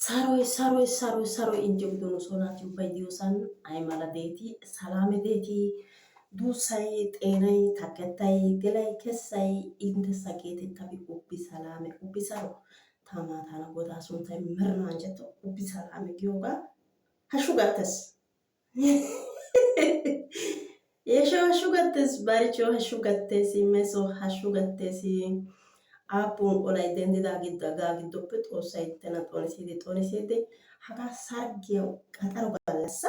Saroy inje gudono sonaati ubbay diyosan ay mala deeti salame deeti duussay xeenay takkettay gelay kessay inttessa geetettabi ubbi salame ubbi saro taamaataana godaa sunttay merinaa anjjetto ubbi salame giyogaa hashshu gattees. Yeesho hashshu gattees baricho hashshu gattees meso hashshu gattees. Aappun olay denddidaagaa giddoppe xoossay inttena xoonissidi hagaa sarggiyawu qaxaro gallassa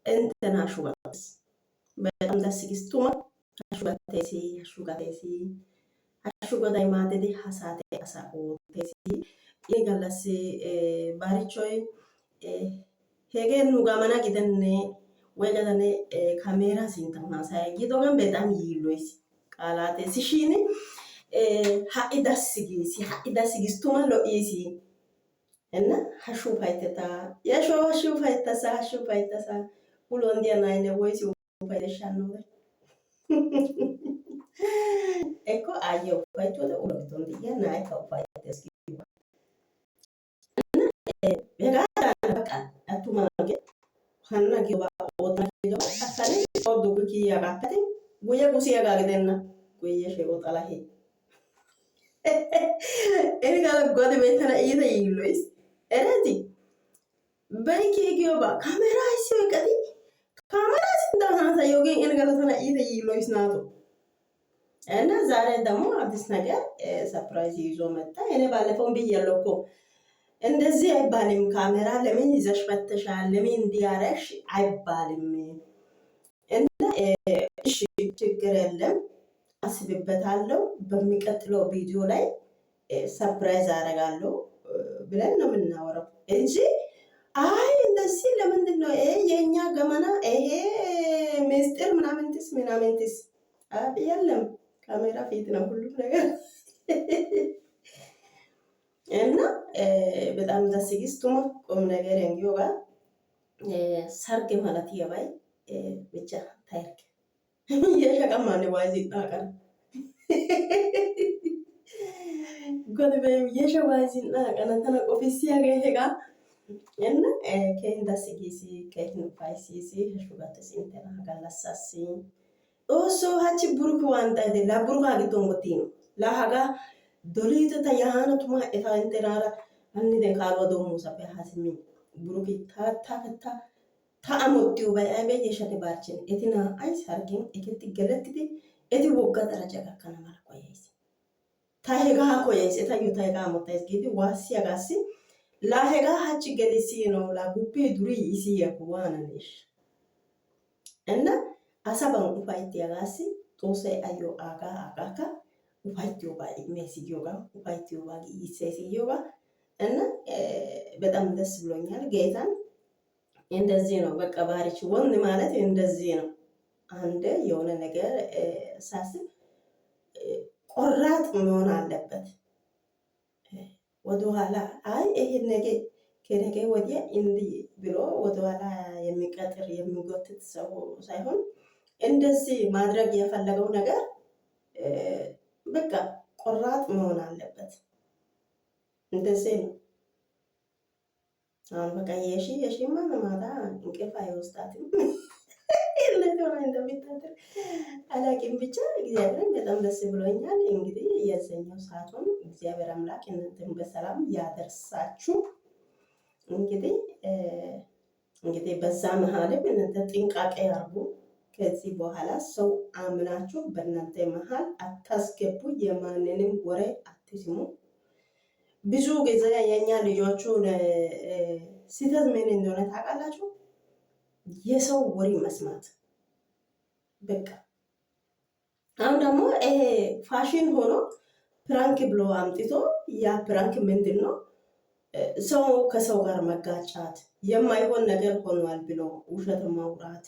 inttena hashshu gattees. Bexam ደስ ይላል ቱማ hashshu gattees. Hashshu goday maaddidi ha saate asaa oottees. Ini gallassi barichoy hegee nuugaa mana gidenne woygadane kaameeraa sinttan haasaya giidoogan bexam yiilloyis qaalaatees shin ha'i dassi giis tuma lo'iis. Enna hashshu ufaytteta yashoo hashshu ufayttasa ulon diya nayinne woysi ufayteshshannowe. Ecco aayyiya ufayttiyode ulo giddon de'iya na'aykka ufayttees giyogaa. Hegaadan baqa attumaagee hanna giyobaa oottana giidobaa akkane oddugi kiyiyagaappe attin guyye gusiyagaa gidenna guyye shego xalahee. Ini gala godi beettana iita yiilloyis. Ereetii? Beykii giyoobaa kaameeraa ayssi oyqqadi? Kaameeraa sinttan haasayiyogin ini gala tana iita yiilloyis naatu. እና ዛሬ ደግሞ አዲስ ነገር ሰርፕራይዝ ይዞ መጣ። እኔ ባለፈው ብያለሁ እኮ እንደዚህ አይባልም። ካሜራ ለምን ይዘሽ መተሻል? ለምን እንዲያረሽ አይባልም። እና እሺ ችግር የለም አስብበታለሁ። በሚቀጥለው ቪዲዮ ላይ ሰርፕራይዝ አደርጋለሁ ብለን ነው የምናወራው እንጂ አይ እንደዚህ ለምንድን ነው ይሄ የኛ ገመና ይሄ ምስጢር ምናምንትስ የለም። ካሜራ ፊት ነው ሁሉም ነገር እና በጣም ደስ ይስቱማ ቁም ነገር እንዲዮጋ ሰርግ ማለት የባይ ብቻ ታይርክ የሸቀማን ዋዚ ጣቀን ጎድበ የሸዋዚ ጣቀን ተነ ኦፊስ ያገሄጋ እና ከእንደ ደስ ይሲ ከእንደ ፋይሲሲ ሹጋት ሲንተና ጋላሳሲ oso hachi buruku wanta de la buruka giddon gottino la haga dolite ta yahana tuma eta enterara anni de kaalo do musa pe hasimi buruki ta amottiyo bay ay be yeshate barchin etina ay sargin eketi gelettidi eti wogga daraja gakkana mala koyayis ta hega koyayis eta yuta hega amottayis gidi wasiya gassi la hega hachi gelisino la guppi duri isi yakuwana nish enna asaban ufayttiyagaassi xoossay ayyo aagaa ufayttiyogaa immees giyogaa ufayttiyogaa giigissees giyogaa እና በጣም ደስ ብሎኛል። ጌታን እንደዚህ ነው በቃ ባሪች ወንድ ማለት እንደዚህ ነው። አንድ የሆነ ነገር ሳስብ ቆራጥ መሆን አለበት። ወደኋላ አይ ይሄን ነገ ከነገ ወዲያ እንዲህ ብሎ ወደኋላ የሚቀጥር የሚጎትት ሰው ሳይሆን እንደዚህ ማድረግ የፈለገው ነገር በቃ ቆራጥ መሆን አለበት። እንደዚህ ነው። አሁን በቃ የሺማ ማታ እንቅልፍ አይወስዳትም። ለተሆነ እንደሚታደር አላቂም ብቻ እግዚአብሔርን በጣም ደስ ብሎኛል። እንግዲህ የዘኛው ሰዓቱን እግዚአብሔር አምላክ እናንተን በሰላም ያደርሳችሁ። እንግዲህ በዛ መሀልም እናንተ ጥንቃቄ አርጉ። ከዚህ በኋላ ሰው አምናችሁ በእናንተ መሀል አታስገቡ። የማንንም ወሬ አትስሙ። ብዙ ጊዜ የኛ ልጆቹ ስህተት ምን እንደሆነ ታውቃላችሁ? የሰው ወሬ መስማት በቃ። አሁን ደግሞ ይሄ ፋሽን ሆኖ ፕራንክ ብሎ አምጥቶ ያ ፕራንክ ምንድን ነው? ሰው ከሰው ጋር መጋጫት፣ የማይሆን ነገር ሆኗል ብሎ ውሸት ማውራት፣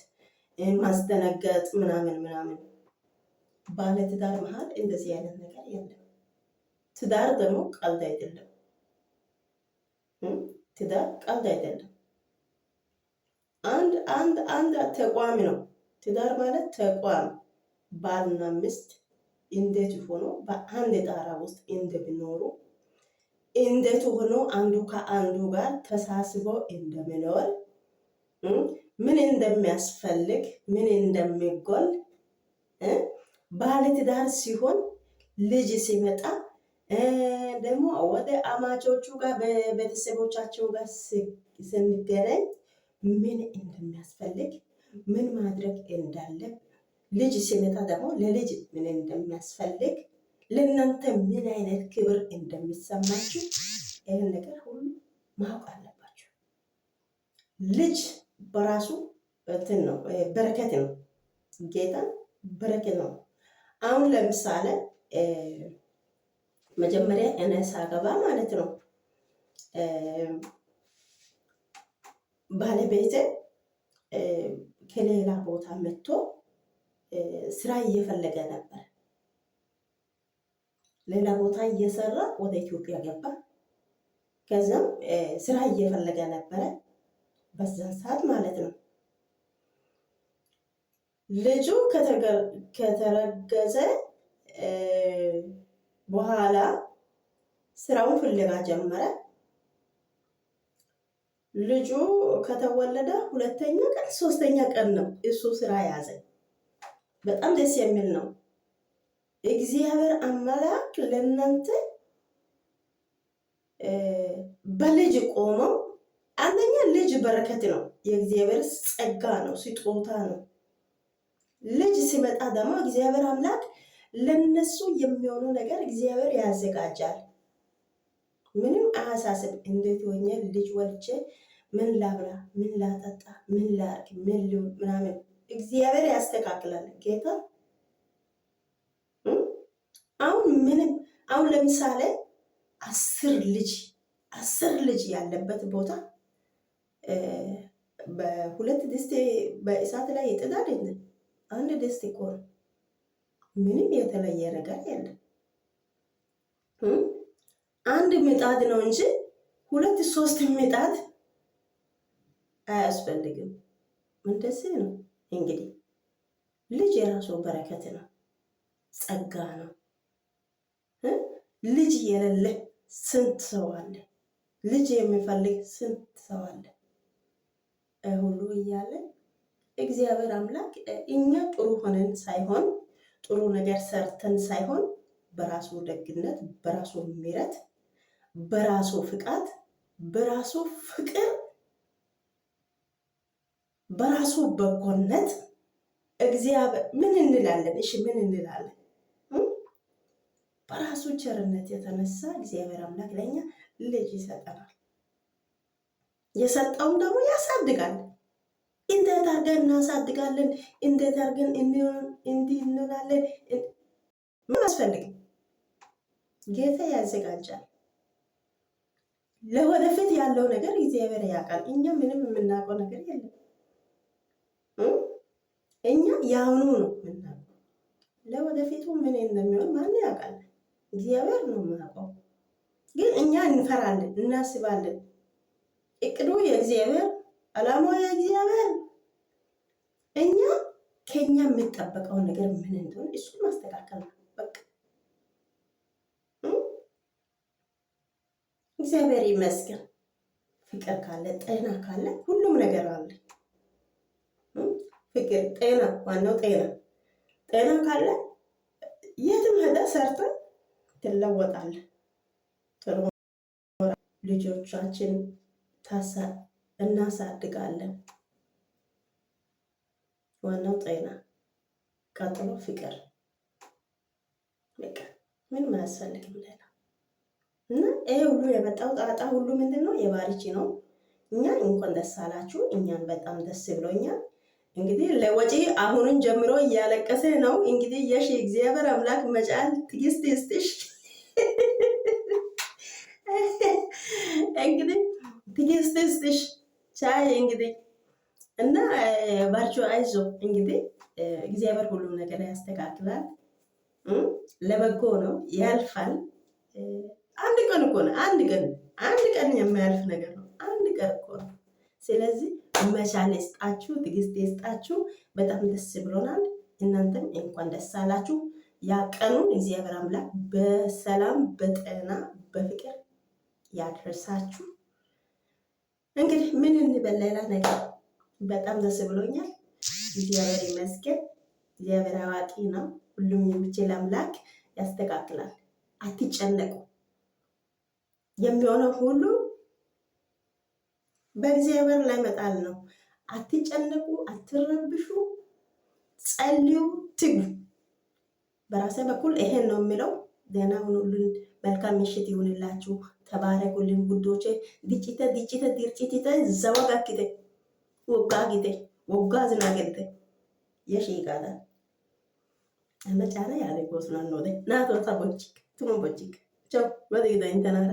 ማስደነገጥ ምናምን። ባለ ትዳር መሀል እንደዚህ አይነት ነገር የለም። ትዳር ደግሞ ቀልድ አይደለም። ትዳር ቀልድ አይደለም። አንድ ተቋም ነው። ትዳር ማለት ተቋም፣ ባልና ሚስት እንዴት ሆኖ በአንድ ጣራ ውስጥ እንደሚኖሩ እንዴት ሆኖ አንዱ ከአንዱ ጋር ተሳስቦ እንደሚኖር ምን እንደሚያስፈልግ ምን እንደሚጎል ባለትዳር ሲሆን ልጅ ሲመጣ ደግሞ ወደ አማቾቹ ጋር በቤተሰቦቻቸው ጋር ስንገናኝ ምን እንደሚያስፈልግ ምን ማድረግ እንዳለብ ልጅ ሲመጣ ደግሞ ለልጅ ምን እንደሚያስፈልግ ለእናንተ ምን አይነት ክብር እንደሚሰማችሁ ይህን ነገር ሁሉ ማወቅ አለባችሁ። ልጅ በራሱ እንትን ነው፣ በረከት ነው። ጌታ በረከት ነው። አሁን ለምሳሌ መጀመሪያ እኔ ሳገባ ማለት ነው ባለቤቴ ከሌላ ቦታ መጥቶ ስራ እየፈለገ ነበር። ሌላ ቦታ እየሰራ ወደ ኢትዮጵያ ገባ። ከዛም ስራ እየፈለገ ነበረ በዛን ሰዓት ማለት ነው። ልጁ ከተረገዘ በኋላ ስራውን ፍለጋ ጀመረ። ልጁ ከተወለደ ሁለተኛ ቀን ሶስተኛ ቀን ነው እሱ ስራ ያዘ። በጣም ደስ የሚል ነው። እግዚአብሔር አምላክ ለእናንተ በልጅ ቆመው፣ አንደኛ ልጅ በረከት ነው፣ የእግዚአብሔር ጸጋ ነው፣ ስጦታ ነው። ልጅ ሲመጣ ደግሞ እግዚአብሔር አምላክ ለነሱ የሚሆነው ነገር እግዚአብሔር ያዘጋጃል። ምንም አያሳስብ። እንዴት ሆኜ ልጅ ወልቼ ምን ላብላ፣ ምን ላጠጣ፣ ምን ላርግ፣ ምን ልሁን ምናምን እግዚአብሔር ያስተካክላል ጌታ። አሁን ለምሳሌ 10 ልጅ ያለበት ቦታ በሁለት ድስት በእሳት ላይ ይጥዳል። አንድ ድስት እኮ ነው። ምንም የተለየ ነገር የለም። አንድ ምጣድ ነው እንጂ 2-3 ምጣድ አያስፈልግም። እንደዚህ ነው እንግዲህ ልጅ የራሱ በረከት ነው፣ ጸጋ ነው። ልጅ የሌለ ስንት ሰው አለ? ልጅ የሚፈልግ ስንት ሰው አለ? ሁሉ እያለ እግዚአብሔር አምላክ እኛ ጥሩ ሆነን ሳይሆን ጥሩ ነገር ሰርተን ሳይሆን በራሱ ደግነት፣ በራሱ ምሕረት፣ በራሱ ፍቃድ፣ በራሱ ፍቅር፣ በራሱ በጎነት እግዚአብሔር ምን እንላለን? እሺ ምን እንላለን? በራሱ ቸርነት የተነሳ እግዚአብሔር አምላክ ለኛ ልጅ ይሰጠናል። የሰጠውን ደግሞ ያሳድጋል። እንዴት አድርገን እናሳድጋለን? እንዴት አድርገን እንዲህ እንላለን? ምን አስፈልግም? ጌታ ያዘጋጃል። ለወደፊት ያለው ነገር እግዚአብሔር ያውቃል። እኛ ምንም የምናውቀው ነገር የለም። እኛ የአሁኑ ነው የምናውቀው። ለወደፊቱ ምን እንደሚሆን ማን ያውቃል? እግዚአብሔር ነው የምናውቀው። ግን እኛ እንፈራለን፣ እናስባለን። እቅዱ የእግዚአብሔር፣ ዓላማው የእግዚአብሔር። እኛ ከኛ የሚጠበቀው ነገር ምን እንደሆነ እሱን ማስተካከል ነው በቃ። እግዚአብሔር ይመስገን። ፍቅር ካለ፣ ጤና ካለ ሁሉም ነገር አለ። ፍቅር፣ ጤና፣ ዋናው ጤና። ጤና ካለ የትም ሄደህ ሰርተህ ትለወጣለህ። ልጆቻችን እናሳድጋለን። ዋናው ጤና፣ ቀጥሎ ፍቅር። በቃ ምንም አያስፈልግም ሌላ። እና ይሄ ሁሉ የመጣው ጣጣ ሁሉ ምንድን ነው? የባሪቺ ነው። እኛ እንኳን ደስ አላችሁ። እኛን በጣም ደስ ብሎኛል። እንግዲህ ለወጪ አሁንን ጀምሮ እያለቀሰ ነው። እንግዲህ የሺ እግዚአብሔር አምላክ መጫል ትዕግስት ይስጥሽ። እንግዲህ ትዕግስት ይስጥሽ። ቻይ እንግዲህ እና ባርቾ አይዞ። እንግዲህ እግዚአብሔር ሁሉም ነገር ያስተካክላል። ለበጎ ነው፣ ያልፋል። አንድ ቀን እኮ ነው። አንድ ቀን የማያልፍ ነገር ነው። አንድ ቀን እኮ ነው። ስለዚህ መቻል ይስጣችሁ፣ ትዕግስት ይስጣችሁ። በጣም ደስ ብሎናል። እናንተም እንኳን ደስ አላችሁ። ያ ቀኑን እግዚአብሔር አምላክ በሰላም በጤና በፍቅር ያድርሳችሁ። እንግዲህ ምን እንበል ሌላ ነገር። በጣም ደስ ብሎኛል። እግዚአብሔር ይመስገን። እግዚአብሔር አዋቂ ነው። ሁሉም የሚችል አምላክ ያስተካክላል። አትጨነቁ። የሚሆነው ሁሉ በእግዚአብሔር ላይ መጣል ነው። አትጨነቁ፣ አትረብሹ፣ ጸልዩ፣ ትጉ። በራሴ በኩል ይሄን ነው የሚለው። ደህና ሁኑልን። መልካም ምሽት ይሁንላችሁ። ተባረኩልን ውዶቼ። ድጭተ ድርጭቲተ ዘወጋክተ ወጋጊተ ወጋ ዝናገተ የሺቃታ አመጫራ ያለ ጎስናን ነው ናቶ ታቦችክ ቱሞ ቦችክ ቻው ወደ ኢንተናራ